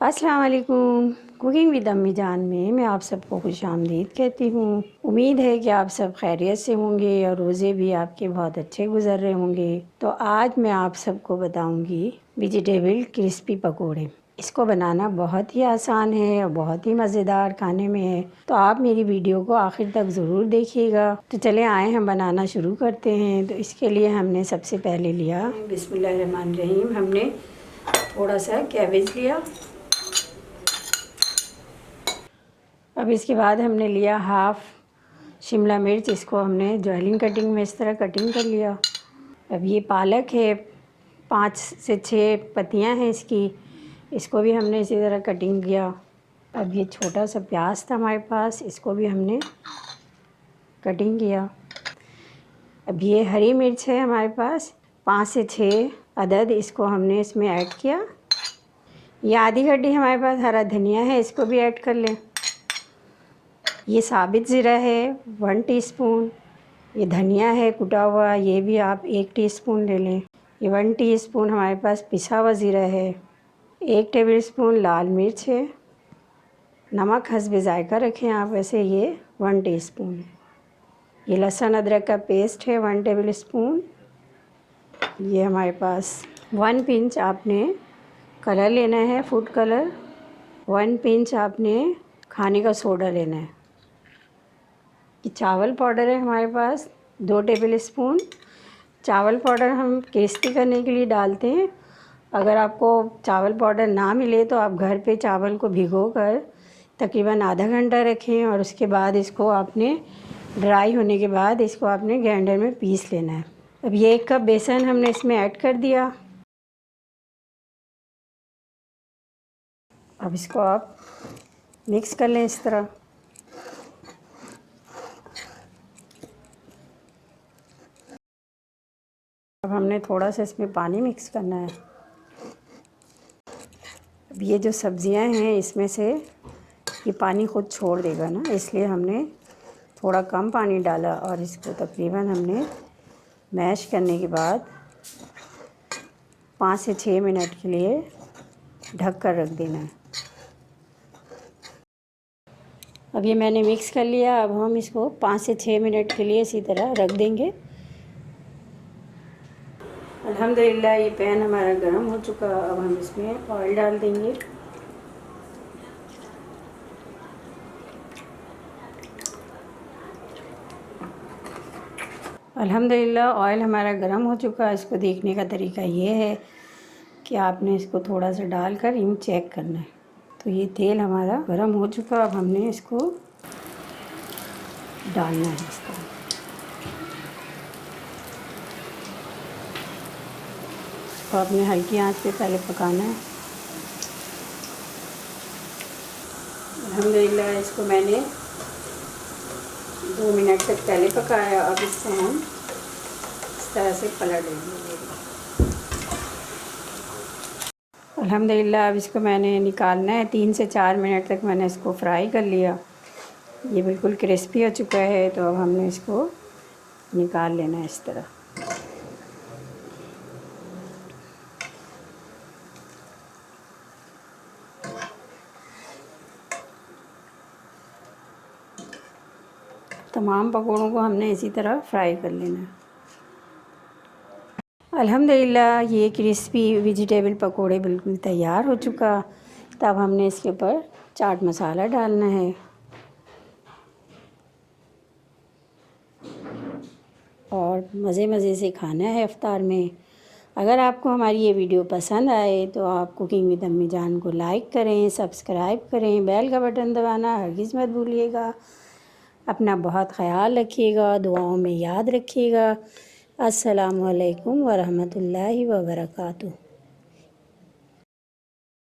अस्सलाम वालेकुम। Cooking with अम्मी जान में मैं आप सबको खुश आमदीद कहती हूँ। उम्मीद है कि आप सब खैरियत से होंगे और रोज़े भी आपके बहुत अच्छे गुजर रहे होंगे। तो आज मैं आप सबको बताऊँगी वेजिटेबल क्रिस्पी पकोड़े। इसको बनाना बहुत ही आसान है और बहुत ही मज़ेदार खाने में है, तो आप मेरी वीडियो को आखिर तक ज़रूर देखिएगा। तो चले आए हम बनाना शुरू करते हैं। तो इसके लिए हमने सबसे पहले लिया बिस्मिल्लाहिर्रहमानिर्रहीम, हमने थोड़ा सा कैबेज लिया। अब इसके बाद हमने लिया हाफ़ शिमला मिर्च, इसको हमने ज्वेलिंग कटिंग में इस तरह कटिंग कर लिया। अब ये पालक है, 5 से 6 पत्तियां हैं इसकी, इसको भी हमने इसी तरह कटिंग किया। अब ये छोटा सा प्याज था हमारे पास, इसको भी हमने कटिंग किया। अब ये हरी मिर्च है हमारे पास 5 से 6 अदद, इसको हमने इसमें ऐड किया। ये आधी गड्डी हमारे पास हरा धनिया है, इसको भी ऐड कर लें। ये साबित ज़ीरा है 1 टीस्पून। ये धनिया है कुटा हुआ, ये भी आप 1 टीस्पून ले लें। ये 1 टीस्पून हमारे पास पिसा हुआ ज़ीरा है। 1 टेबलस्पून लाल मिर्च है। नमक हस्बे ज़ायका रखें आप, वैसे ये 1 टीस्पून है। ये लहसुन अदरक का पेस्ट है 1 टेबलस्पून। ये हमारे पास 1 पिंच आपने कलर लेना है, फूड कलर। 1 पिंच आपने खाने का सोडा लेना है। ये चावल पाउडर है हमारे पास 2 टेबलस्पून। चावल पाउडर हम क्रिस्पी करने के लिए डालते हैं। अगर आपको चावल पाउडर ना मिले तो आप घर पे चावल को भिगोकर तकरीबन आधा घंटा रखें और उसके बाद इसको आपने ड्राई होने के बाद इसको आपने ग्राइंडर में पीस लेना है। अब ये 1 कप बेसन हमने इसमें ऐड कर दिया। अब इसको आप मिक्स कर लें इस तरह। अब हमने थोड़ा सा इसमें पानी मिक्स करना है। अब ये जो सब्ज़ियां हैं इसमें से ये पानी ख़ुद छोड़ देगा ना, इसलिए हमने थोड़ा कम पानी डाला और इसको तकरीबन हमने मैश करने के बाद 5 से 6 मिनट के लिए ढक कर रख देना है। अब ये मैंने मिक्स कर लिया। अब हम इसको 5 से 6 मिनट के लिए इसी तरह रख देंगे। अल्हम्दुलिल्लाह ये पैन हमारा गर्म हो चुका। अब हम इसमें ऑयल डाल देंगे। अल्हम्दुलिल्लाह ऑयल हमारा गर्म हो चुका। इसको देखने का तरीका ये है कि आपने इसको थोड़ा सा डालकर यूँ चेक करना है। तो ये तेल हमारा गर्म हो चुका। अब हमने इसको डालना है इस तरह। तो आपने हल्की आंच पे पहले पकाना है। अल्हम्दुलिल्लाह इसको मैंने 2 मिनट तक पहले पकाया। अब इसको हम इस तरह से पलट देंगे। अल्हम्दुलिल्लाह अब इसको मैंने निकालना है। 3 से 4 मिनट तक मैंने इसको फ्राई कर लिया। ये बिल्कुल क्रिस्पी हो चुका है। तो अब हमने इसको निकाल लेना है इस तरह। तमाम पकौड़ों को हमने इसी तरह फ्राई कर लेना है। अल्हम्दुलिल्लाह ये क्रिस्पी वेजिटेबल पकोड़े बिल्कुल तैयार हो चुका। तब हमने इसके ऊपर चाट मसाला डालना है और मज़े मज़े से खाना है इफ्तार में। अगर आपको हमारी ये वीडियो पसंद आए तो आप कुकिंग विद अम्मी जान को लाइक करें, सब्सक्राइब करें, बेल का बटन दबाना हरगिज़ मत भूलिएगा। अपना बहुत ख़याल रखिएगा, दुआओं में याद रखिएगा। अस्सलामु अलैकुम व रहमतुल्लाहि व बरकातुहू।